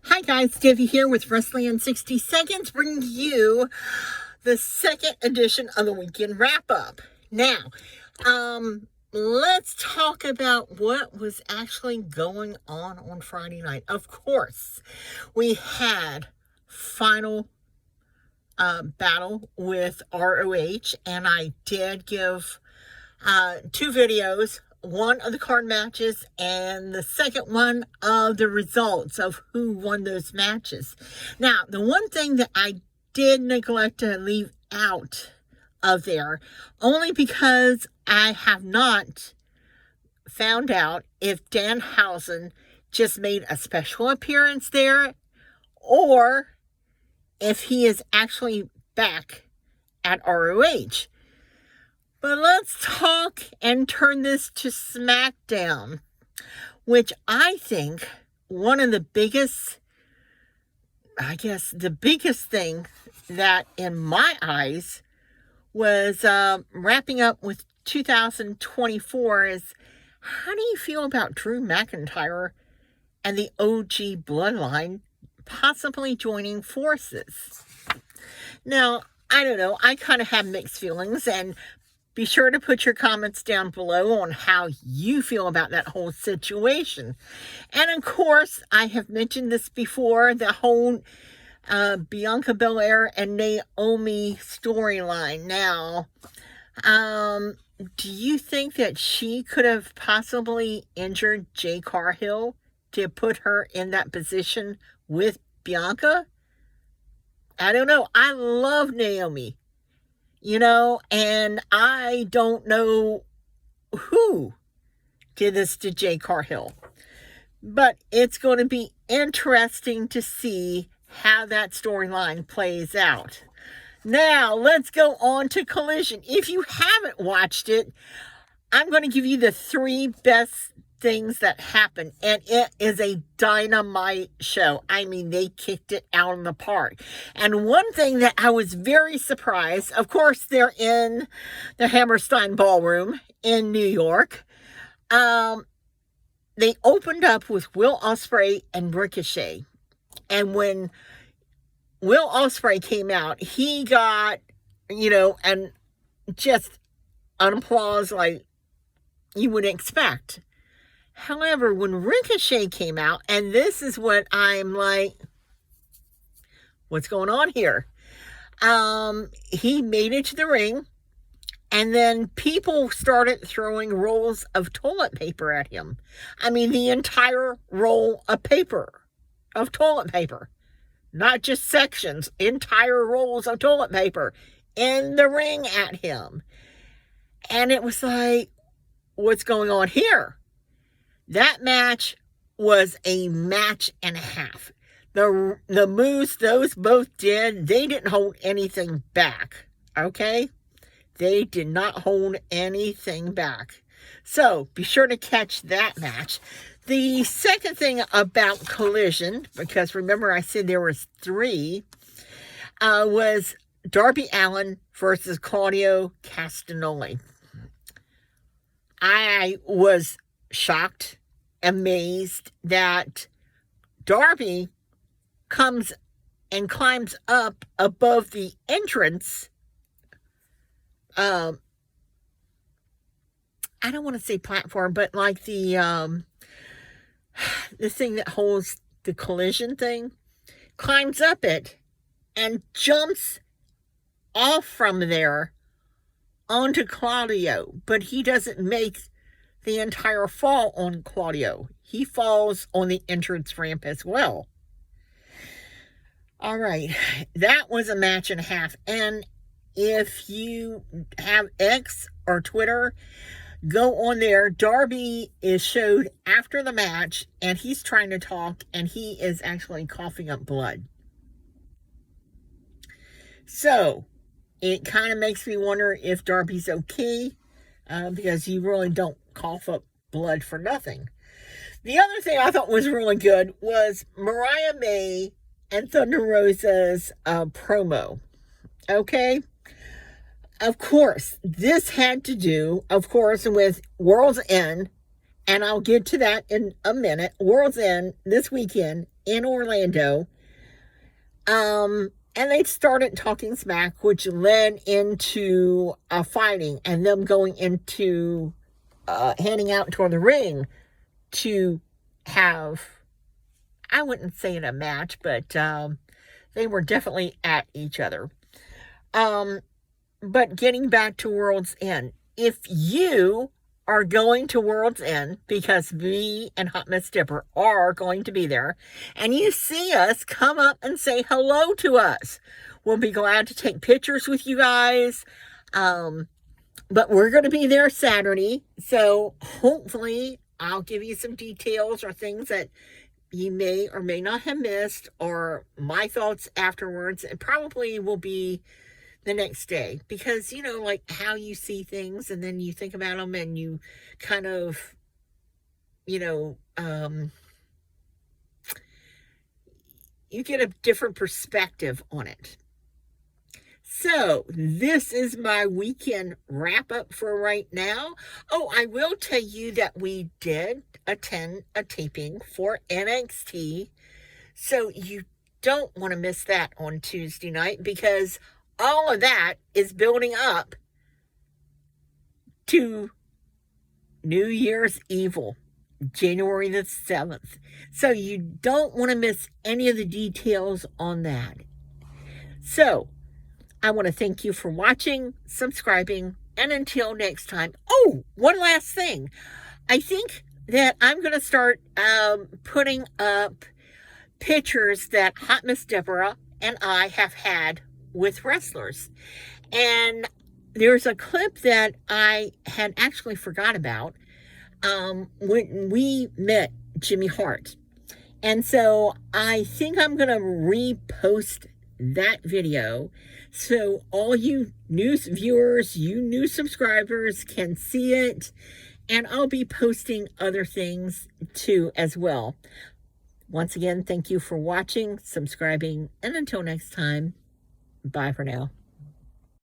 Hi guys, Divvy here with Wrestling in 60 Seconds, bringing you the second edition of the weekend wrap-up. Now, let's talk about what was actually going on Friday night. Of course, we had final battle with ROH, and I did give two videos, one of the card matches and the second one of the results of who won those matches. Now, the one thing that I did neglect to leave out of there, only because I have not found out if Danhausen just made a special appearance there or if he is actually back at ROH. But let's talk and turn this to Smackdown, which I think one of the biggest, the biggest thing that in my eyes was wrapping up with 2024 is, how do you feel about Drew McIntyre and the OG Bloodline possibly joining forces? Now, I don't know. I kind of have mixed feelings, and be sure to put your comments down below on how you feel about that whole situation. And of course, I have mentioned this before, the whole Bianca Belair and Naomi storyline. Now, do you think that she could have possibly injured Jay Cargill to put her in that position with Bianca? I don't know. I love Naomi. And I don't know who did this to Jay Cargill. But it's going to be interesting to see how that storyline plays out. Now, let's go on to Collision. If you haven't watched it, I'm going to give you the three best things that happened, and it is a dynamite show. I mean, they kicked it out in the park. And one thing that I was very surprised, of course, they're in the Hammerstein Ballroom in New York. They opened up with Will Ospreay and Ricochet. And when Will Ospreay came out, he got, and just an applause like you would expect. However, when Ricochet came out, and this is what I'm like, what's going on here? He made it to the ring, and then people started throwing rolls of toilet paper at him. I mean, the entire roll of toilet paper. Not just sections, entire rolls of toilet paper in the ring at him. And it was like, what's going on here? That match was a match and a half. The moves those both did, they didn't hold anything back, okay? They did not hold anything back. So, be sure to catch that match. The second thing about Collision, because remember I said there was three, was Darby Allin versus Claudio Castagnoli. I was shocked, amazed that Darby comes and climbs up above the entrance. I don't want to say platform, but like the thing that holds the Collision thing, climbs up it and jumps off from there onto Claudio, but he doesn't make the entire fall on Claudio. He falls on the entrance ramp as well. All right, that was a match and a half. And if you have X or Twitter, go on there. Darby is showed after the match, and he's trying to talk, and he is actually coughing up blood. So, it kind of makes me wonder if Darby's okay, because you really don't cough up blood for nothing. The other thing I thought was really good was Mariah May and Thunder Rosa's promo. Okay? Of course, this had to do, with World's End, and I'll get to that in a minute. World's End this weekend in Orlando. And they started talking smack, which led into fighting and them going into handing out toward the ring to have, I wouldn't say it a match, but they were definitely at each other. But getting back to World's End, if you are going to World's End, because me and Hot Miss Dipper are going to be there, and you see us, come up and say hello to us. We'll be glad to take pictures with you guys. But we're going to be there Saturday, so hopefully I'll give you some details or things that you may or may not have missed, or my thoughts afterwards. It probably will be the next day, because like how you see things and then you think about them and you kind of you get a different perspective on it. So this is my weekend wrap up for right now. Oh, I will tell you that we did attend a taping for NXT, so you don't want to miss that on Tuesday night, because all of that is building up to New Year's Evil, January the 7th. So you don't want to miss any of the details on that. So I want to thank you for watching, subscribing, and until next time. Oh, one last thing. I think that I'm going to start putting up pictures that Hot Miss Deborah and I have had with wrestlers. And there's a clip that I had actually forgot about when we met Jimmy Hart. And so I think I'm going to repost that video so all you new viewers, you new subscribers can see it. And I'll be posting other things too as well. Once again, thank you for watching, subscribing, and until next time, bye for now.